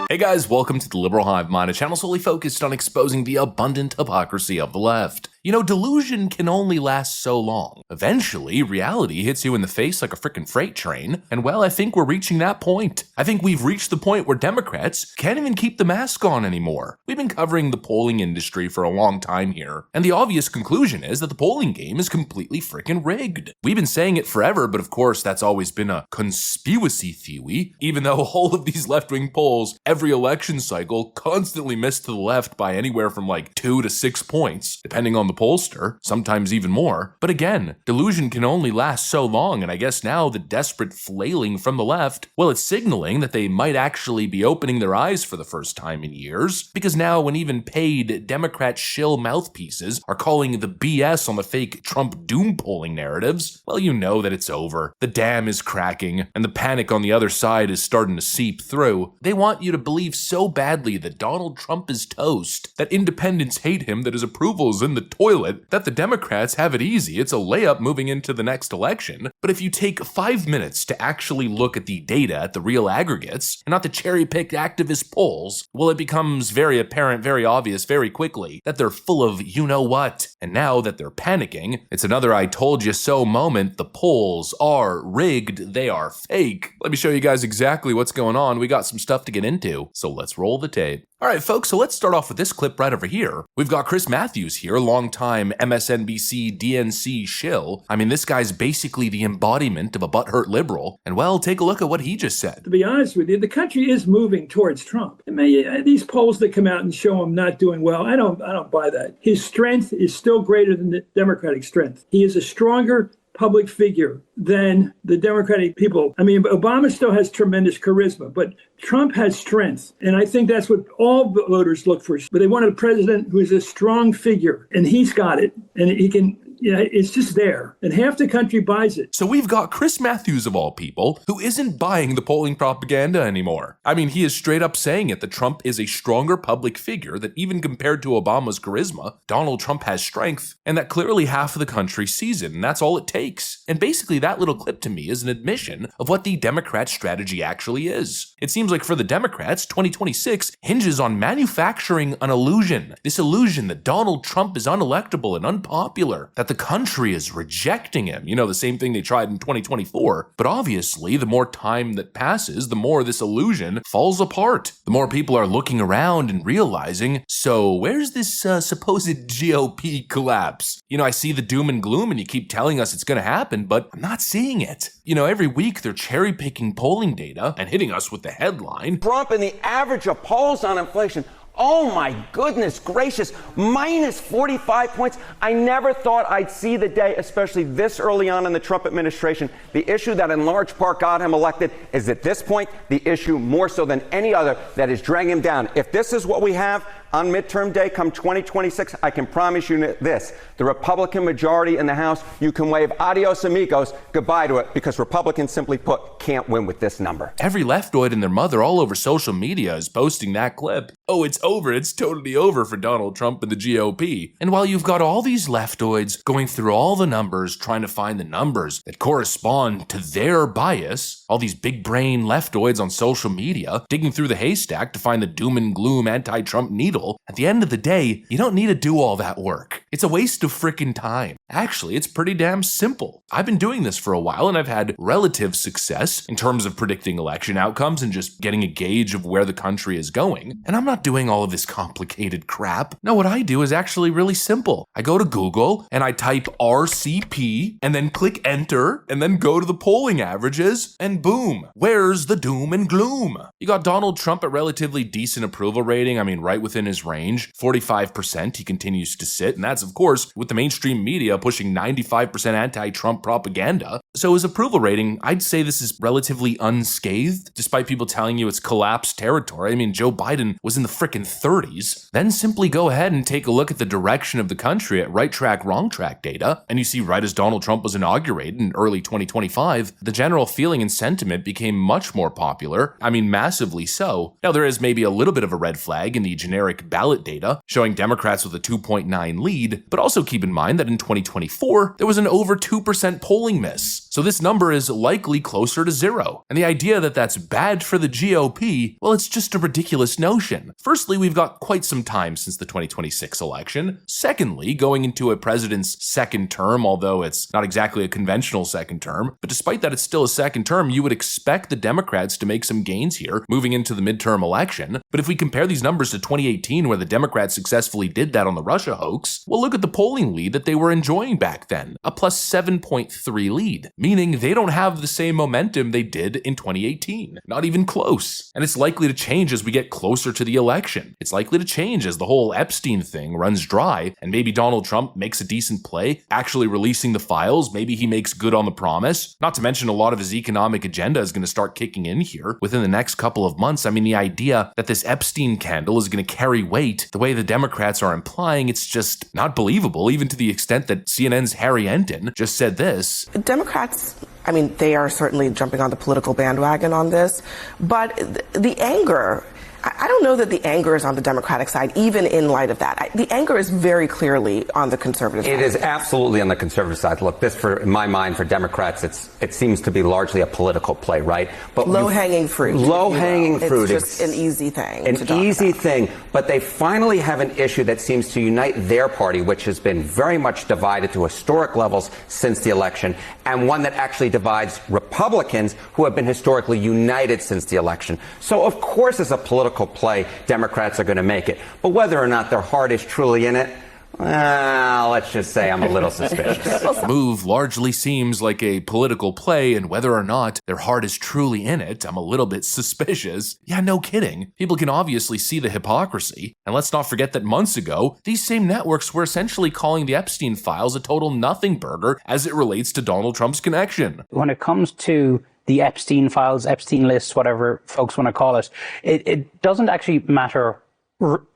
Hey guys, welcome to the Liberal Hive Mind, a channel solely focused on exposing the abundant hypocrisy of the left. You know, delusion can only last so long. Eventually, reality hits you in the face like a frickin' freight train, and well, I think we're reaching that point. I think we've reached the point where Democrats can't even keep the mask on anymore. We've been covering the polling industry for a long time here, and the obvious conclusion is that the polling game is completely frickin' rigged. We've been saying it forever, but of course that's always been a conspiracy theory, even though all of these left-wing polls, every election cycle, constantly miss to the left by anywhere from like 2 to 6 points, depending on the pollster, sometimes even more. But again, delusion can only last so long, and I guess now the desperate flailing from the left, well, it's signaling that they might actually be opening their eyes for the first time in years, because now when even paid Democrat shill mouthpieces are calling the BS on the fake Trump doom polling narratives, well, you know that it's over. The dam is cracking, and the panic on the other side is starting to seep through. They want you to believe so badly that Donald Trump is toast, that independents hate him, that his approval is in the toilet, that the Democrats have it easy. It's a layup moving into the next election. But if you take 5 minutes to actually look at the data, at the real aggregates, and not the cherry-picked activist polls, well, it becomes very apparent, very obvious, very quickly that they're full of you-know-what. And now that they're panicking, it's another I told you so moment. The polls are rigged. They are fake. Let me show you guys exactly what's going on. We got some stuff to get into, so let's roll the tape. Alright folks, so let's start off with this clip right over here. We've got Chris Matthews here, longtime MSNBC DNC shill. I mean, this guy's basically the embodiment of a butthurt liberal. And well, take a look at what he just said. To be honest with you, the country is moving towards Trump. I mean, these polls that come out and show him not doing well, I don't buy that. His strength is still greater than the Democratic strength. He is a stronger public figure than the Democratic people. I mean, Obama still has tremendous charisma, but Trump has strength. And I think that's what all voters look for. But they wanted a president who is a strong figure, and he's got it. And he can, it's just there. And half the country buys it. So we've got Chris Matthews, of all people, who isn't buying the polling propaganda anymore. I mean, he is straight up saying it, that Trump is a stronger public figure, that even compared to Obama's charisma, Donald Trump has strength, and that clearly half of the country sees it, and that's all it takes. And basically that little clip to me is an admission of what the Democrat strategy actually is. It seems like for the Democrats, 2026 hinges on manufacturing an illusion. This illusion that Donald Trump is unelectable and unpopular, that the country is rejecting him. You know, the same thing they tried in 2024. But obviously, the more time that passes, the more this illusion falls apart. The more people are looking around and realizing, so where's this supposed GOP collapse? You know, I see the doom and gloom and you keep telling us it's going to happen, but I'm not seeing it. You know, every week they're cherry-picking polling data and hitting us with the headline. Trump and the average of polls on inflation. Oh my goodness gracious, minus 45 points. I never thought I'd see the day, especially this early on in the Trump administration. The issue that in large part got him elected is at this point the issue more so than any other that is dragging him down. If this is what we have on midterm day come 2026, I can promise you this. The Republican majority in the House, you can wave adios amigos, goodbye to it, because Republicans, simply put, can't win with this number. Every leftoid and their mother all over social media is posting that clip. Oh, it's over. It's totally over for Donald Trump and the GOP. And while you've got all these leftoids going through all the numbers, trying to find the numbers that correspond to their bias, all these big brain leftoids on social media, digging through the haystack to find the doom and gloom anti-Trump needle, at the end of the day, you don't need to do all that work. It's a waste of frickin' time. Actually, it's pretty damn simple. I've been doing this for a while and I've had relative success in terms of predicting election outcomes and just getting a gauge of where the country is going. And I'm not doing all of this complicated crap. No, what I do is actually really simple. I go to Google and I type RCP and then click enter and then go to the polling averages and boom, where's the doom and gloom? You got Donald Trump at relatively decent approval rating. I mean, right within his range, 45% he continues to sit, and that's of course with the mainstream media pushing 95% anti-Trump propaganda. So his approval rating, I'd say this is relatively unscathed, despite people telling you it's collapsed territory. I mean, Joe Biden was in the frickin' 30s. Then simply go ahead and take a look at the direction of the country at right track, wrong track data, and you see right as Donald Trump was inaugurated in early 2025, the general feeling and sentiment became much more popular. I mean, massively so. Now there is maybe a little bit of a red flag in the generic ballot data, showing Democrats with a 2.9 lead, but also keep in mind that in 2024, there was an over 2% polling miss. So this number is likely closer to 0. And the idea that that's bad for the GOP, well, it's just a ridiculous notion. Firstly, we've got quite some time since the 2026 election. Secondly, going into a president's second term, although it's not exactly a conventional second term, but despite that it's still a second term, you would expect the Democrats to make some gains here moving into the midterm election. But if we compare these numbers to 2018, where the Democrats successfully did that on the Russia hoax, well, look at the polling lead that they were enjoying back then, a plus 7.3 lead, meaning they don't have the same momentum they did in 2018. Not even close. And it's likely to change as we get closer to the election. It's likely to change as the whole Epstein thing runs dry, and maybe Donald Trump makes a decent play, actually releasing the files. Maybe he makes good on the promise. Not to mention a lot of his economic agenda is going to start kicking in here within the next couple of months. I mean, the idea that this Epstein candle is going to carry weight the way the Democrats are implying, it's just not believable, even to the extent that CNN's Harry Enton just said this. Democrats, I mean, they are certainly jumping on the political bandwagon on this, but the anger, I don't know that the anger is on the Democratic side, even in light of that. The anger is very clearly on the conservative side. It is absolutely on the conservative side. Look, this, in my mind, for Democrats, it seems to be largely a political play, right? But low-hanging fruit. Low-hanging fruit. It's just an easy thing. An easy thing. But they finally have an issue that seems to unite their party, which has been very much divided to historic levels since the election, and one that actually divides Republicans who have been historically united since the election. So, of course, as a political play, Democrats are going to make it. But whether or not their heart is truly in it, well, let's just say I'm a little suspicious. The move largely seems like a political play, and whether or not their heart is truly in it, I'm a little bit suspicious. Yeah, no kidding. People can obviously see the hypocrisy. And let's not forget that months ago, these same networks were essentially calling the Epstein files a total nothing burger as it relates to Donald Trump's connection. When it comes to the Epstein files, Epstein lists, whatever folks want to call it, it doesn't actually matter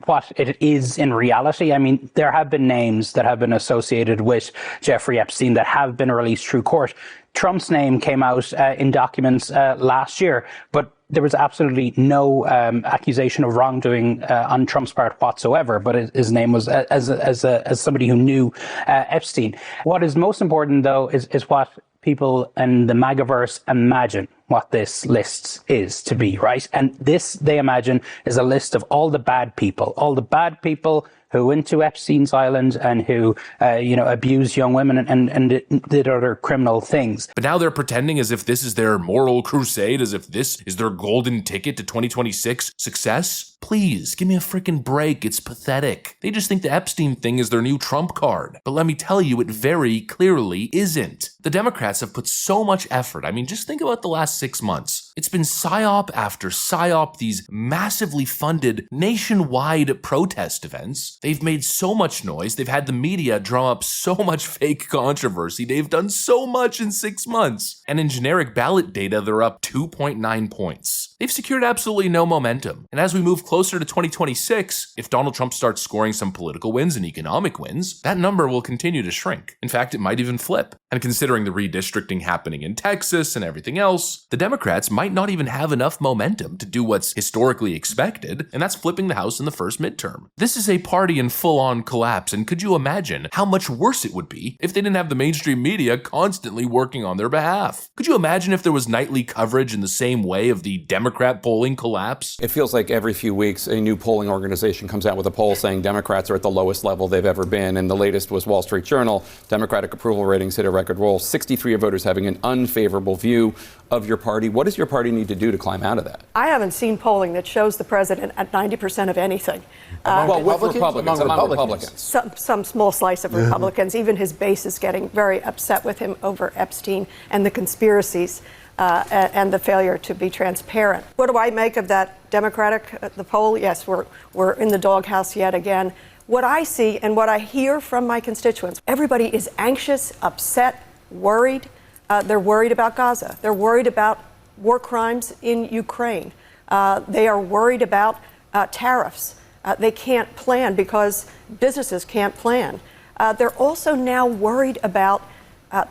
what it is in reality. I mean, there have been names that have been associated with Jeffrey Epstein that have been released through court. Trump's name came out in documents last year, but there was absolutely no accusation of wrongdoing on Trump's part whatsoever. But his name was as somebody who knew Epstein. What is most important, though, is what people in the MAGAverse imagine what this list is to be, right? And this, they imagine, is a list of all the bad people who went to Epstein's Island and who, abused young women and did other criminal things. But now they're pretending as if this is their moral crusade, as if this is their golden ticket to 2026 success. Please, give me a freaking break. It's pathetic. They just think the Epstein thing is their new trump card. But let me tell you, it very clearly isn't. The Democrats have put so much effort. I mean, just think about the last 6 months. It's been psyop after psyop, these massively funded nationwide protest events. They've made so much noise. They've had the media drum up so much fake controversy. They've done so much in 6 months. And in generic ballot data, they're up 2.9 points. They've secured absolutely no momentum. And as we move closer to 2026, if Donald Trump starts scoring some political wins and economic wins, that number will continue to shrink. In fact, it might even flip. And considering the redistricting happening in Texas and everything else, the Democrats might not even have enough momentum to do what's historically expected, and that's flipping the House in the first midterm. This is a party in full-on collapse, and could you imagine how much worse it would be if they didn't have the mainstream media constantly working on their behalf? Could you imagine if there was nightly coverage in the same way of the Democrat polling collapse? It feels like every few weeks a new polling organization comes out with a poll saying Democrats are at the lowest level they've ever been, and the latest was Wall Street Journal. Democratic approval ratings hit a record roll, 63 of voters having an unfavorable view of your party. What does your party need to do to climb out of that? I haven't seen polling that shows the president at 90% of anything. With Republicans. Some small slice of Republicans. Even his base is getting very upset with him over Epstein and the conspiracies and the failure to be transparent. What do I make of that Democratic, the poll? Yes, we're in the doghouse yet again. What I see and what I hear from my constituents, everybody is anxious, upset, worried. They're worried about Gaza. They're worried about war crimes in Ukraine. They are worried about tariffs. They can't plan because businesses can't plan. They're also now worried about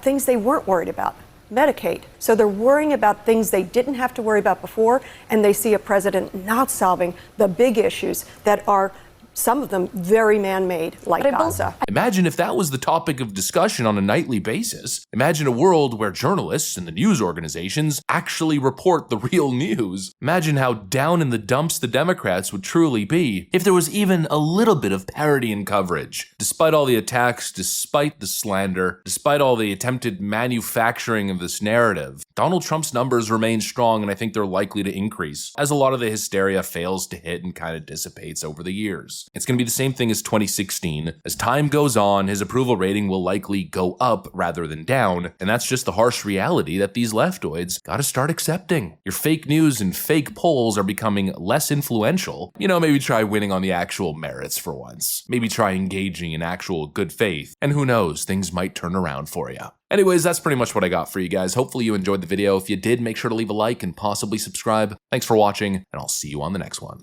things they weren't worried about, Medicaid. So they're worrying about things they didn't have to worry about before, and they see a president not solving the big issues that are some of them very man-made, like Gaza. Imagine if that was the topic of discussion on a nightly basis. Imagine a world where journalists and the news organizations actually report the real news. Imagine how down in the dumps the Democrats would truly be if there was even a little bit of parity in coverage. Despite all the attacks, despite the slander, despite all the attempted manufacturing of this narrative, Donald Trump's numbers remain strong, and I think they're likely to increase as a lot of the hysteria fails to hit and kind of dissipates over the years. It's going to be the same thing as 2016. As time goes on, his approval rating will likely go up rather than down, and that's just the harsh reality that these leftoids gotta start accepting. Your fake news and fake polls are becoming less influential. Maybe try winning on the actual merits for once. Maybe try engaging in actual good faith, and who knows, things might turn around for you. Anyways, that's pretty much what I got for you guys. Hopefully you enjoyed the video. If you did, make sure to leave a like and possibly subscribe. Thanks for watching, and I'll see you on the next one.